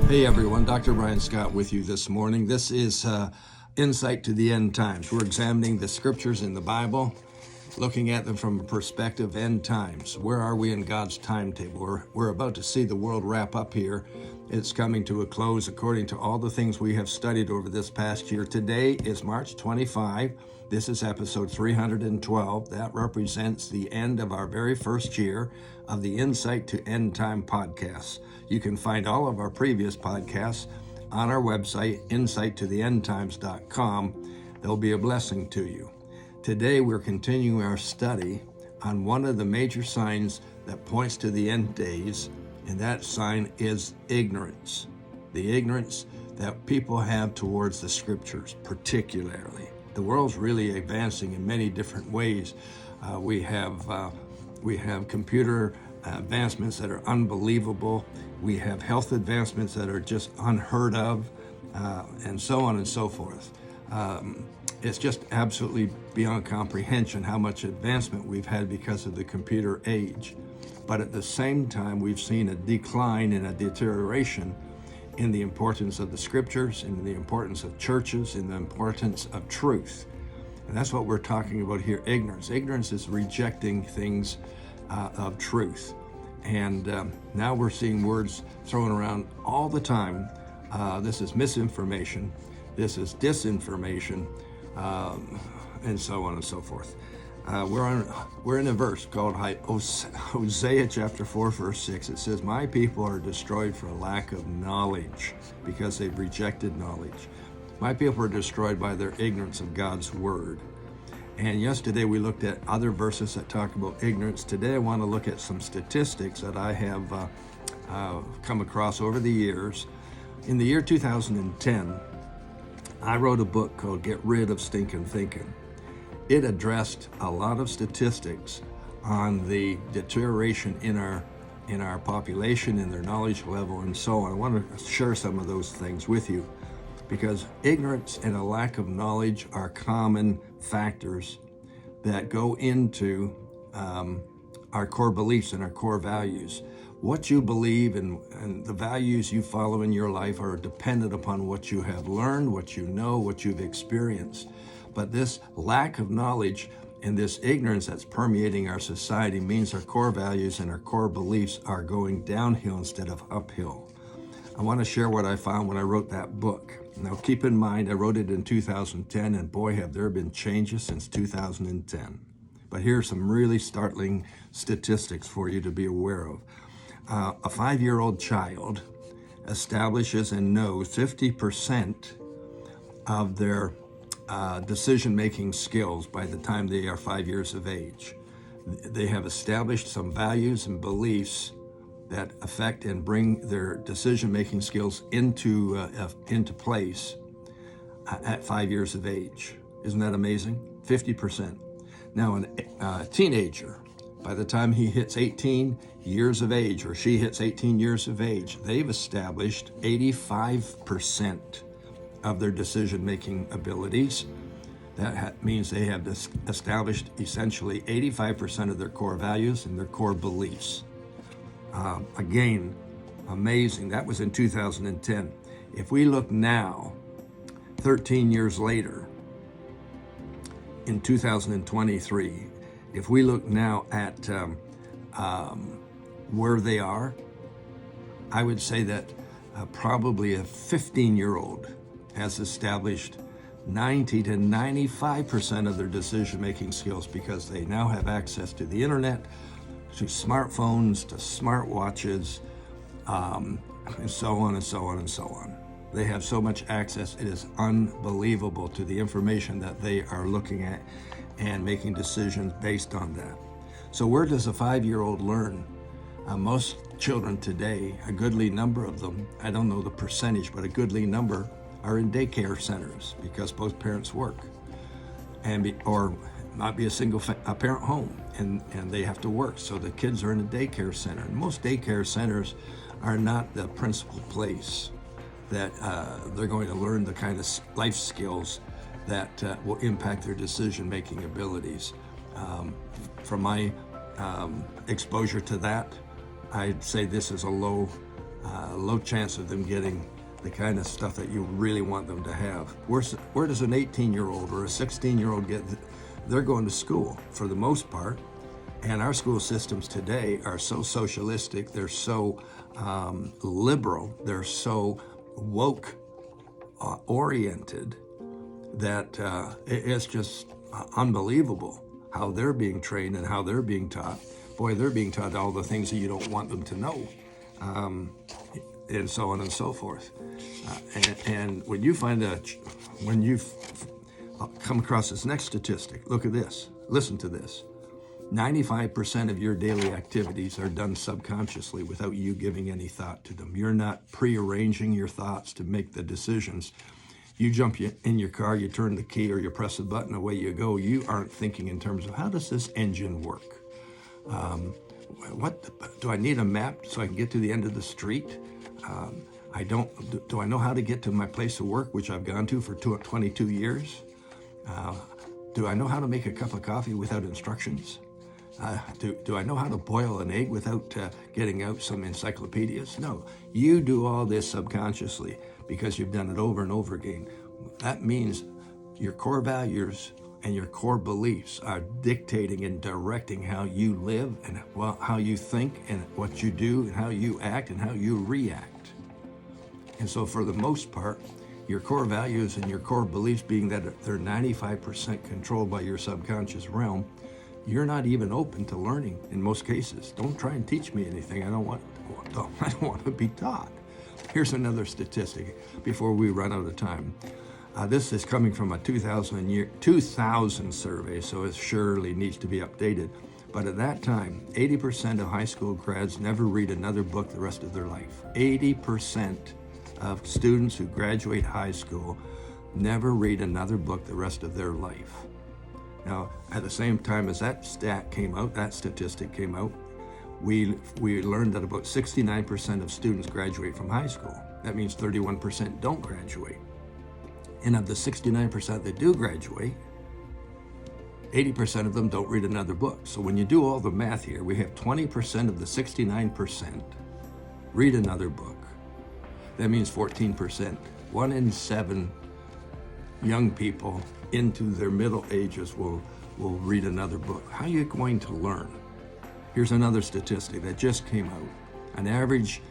Hey everyone, Dr. Brian Scott with you this morning. This is Insight to the End Times. We're examining the scriptures in the Bible, looking at them from a perspective of end times. Where are we in God's timetable? We're about to see the world wrap up here. It's coming to a close according to all the things we have studied over this past year. Today is March 25. This is episode 312. That represents the end of our very first year of the Insight to End Time podcast. You can find all of our previous podcasts on our website, insighttotheendtimes.com. They'll be a blessing to you. Today, we're continuing our study on one of the major signs that points to the end days, and that sign is ignorance. The ignorance that people have towards the scriptures, particularly. The world's really advancing in many different ways. We have computer advancements that are unbelievable. We have health advancements that are just unheard of, and so on and so forth. It's just absolutely beyond comprehension how much advancement we've had because of the computer age. But at the same time, we've seen a decline and a deterioration in the importance of the scriptures, in the importance of churches, in the importance of truth. And that's what we're talking about here, ignorance. Ignorance is rejecting things of truth. And now we're seeing words thrown around all the time. This is misinformation, this is disinformation, and so on and so forth. We're in a verse called Hosea chapter 4, verse 6. It says, "My people are destroyed for lack of knowledge, because they've rejected knowledge. My people are destroyed by their ignorance of God's word." And yesterday we looked at other verses that talk about ignorance. Today I want to look at some statistics that I have come across over the years. In the year 2010, I wrote a book called Get Rid of Stinkin' Thinking. It addressed a lot of statistics on the deterioration in our population, in their knowledge level, and so on. I want to share some of those things with you, because ignorance and a lack of knowledge are common factors that go into our core beliefs and our core values. What you believe and the values you follow in your life are dependent upon what you have learned, what you know, what you've experienced. But this lack of knowledge and this ignorance that's permeating our society means our core values and our core beliefs are going downhill instead of uphill. I want to share what I found when I wrote that book. Now, keep in mind, I wrote it in 2010, and boy, have there been changes since 2010. But here are some really startling statistics for you to be aware of. A 5-year-old child establishes and knows 50% of their decision-making skills by the time they are 5 years of age. They have established some values and beliefs that affect and bring their decision-making skills into place at 5 years of age. Isn't that amazing? 50%. Now, a teenager, by the time he hits 18 years of age, or she hits 18 years of age, they've established 85% of their decision-making abilities. That means they have established essentially 85% of their core values and their core beliefs. Again, amazing. That was in 2010. If we look now, 13 years later, in 2023, if we look now at where they are, I would say that probably a 15-year-old has established 90 to 95% of their decision-making skills, because they now have access to the internet, to smartphones, to smartwatches, and so on and so on and so on. They have so much access, it is unbelievable, to the information that they are looking at and making decisions based on that. So where does a 5-year-old learn? Most children today, a goodly number of them, I don't know the percentage, but a goodly number are in daycare centers because both parents work, or might be a single parent home, and they have to work, so the kids are in a daycare center. And most daycare centers are not the principal place that they're going to learn the kind of life skills that will impact their decision-making abilities. From my exposure to that, I'd say this is a low low chance of them getting the kind of stuff that you really want them to have. Where does an 18-year-old or a 16-year-old get? They're going to school for the most part, and our school systems today are so socialistic, they're so liberal, they're so woke oriented that it's just unbelievable how they're being trained and how they're being taught. Boy, they're being taught all the things that you don't want them to know. And so on and so forth. And when you when you come across this next statistic, look at this, listen to this. 95% of your daily activities are done subconsciously without you giving any thought to them. You're not prearranging your thoughts to make the decisions. You jump in your car, you turn the key, or you press a button, away you go. You aren't thinking in terms of, how does this engine work? What do I need a map so I can get to the end of the street? Do I know how to get to my place of work, which I've gone to for 22 years? Do I know how to make a cup of coffee without instructions? Do I know how to boil an egg without getting out some encyclopedias? No, you do all this subconsciously because you've done it over and over again. That means your core values and your core beliefs are dictating and directing how you live and how you think and what you do and how you act and how you react. And so for the most part, your core values and your core beliefs being that they're 95% controlled by your subconscious realm, you're not even open to learning in most cases. Don't try and teach me anything. I don't want to be taught. Here's another statistic before we run out of time. This is coming from a 2000 survey, so it surely needs to be updated. But at that time, 80% of high school grads never read another book the rest of their life. 80% of students who graduate high school never read another book the rest of their life. Now, at the same time as that statistic came out, we learned that about 69% of students graduate from high school. That means 31% don't graduate. And of the 69% that do graduate, 80% of them don't read another book. So when you do all the math here, we have 20% of the 69% read another book. That means 14%. 1 in 7 young people into their middle ages will read another book. How are you going to learn? Here's another statistic that just came out. An average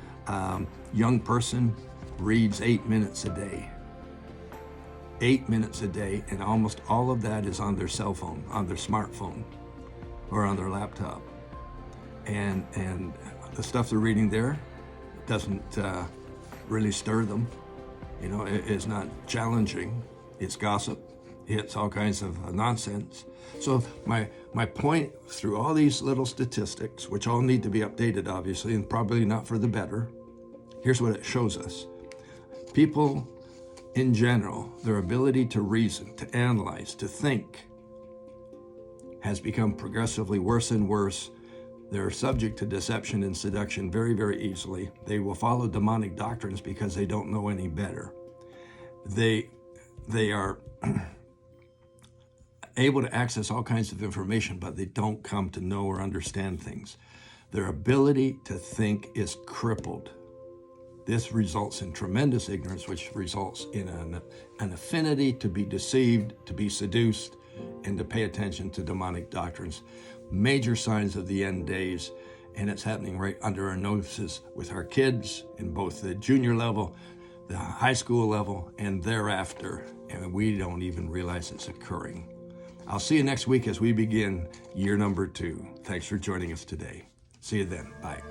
young person reads 8 minutes a day. 8 minutes a day, and almost all of that is on their cell phone, on their smartphone, or on their laptop. And the stuff they're reading there doesn't really stir them. You know, it's not challenging. It's gossip. It's all kinds of nonsense. So my point through all these little statistics, which all need to be updated, obviously, and probably not for the better, here's what it shows us. People in general, their ability to reason, to analyze, to think has become progressively worse and worse. They're subject to deception and seduction very, very easily. They will follow demonic doctrines because they don't know any better. They are able to access all kinds of information, but they don't come to know or understand things. Their ability to think is crippled. This results in tremendous ignorance, which results in an affinity to be deceived, to be seduced, and to pay attention to demonic doctrines. Major signs of the end days, and it's happening right under our noses with our kids in both the junior level, the high school level, and thereafter, and we don't even realize it's occurring. I'll see you next week as we begin year number 2. Thanks for joining us today. See you then. Bye.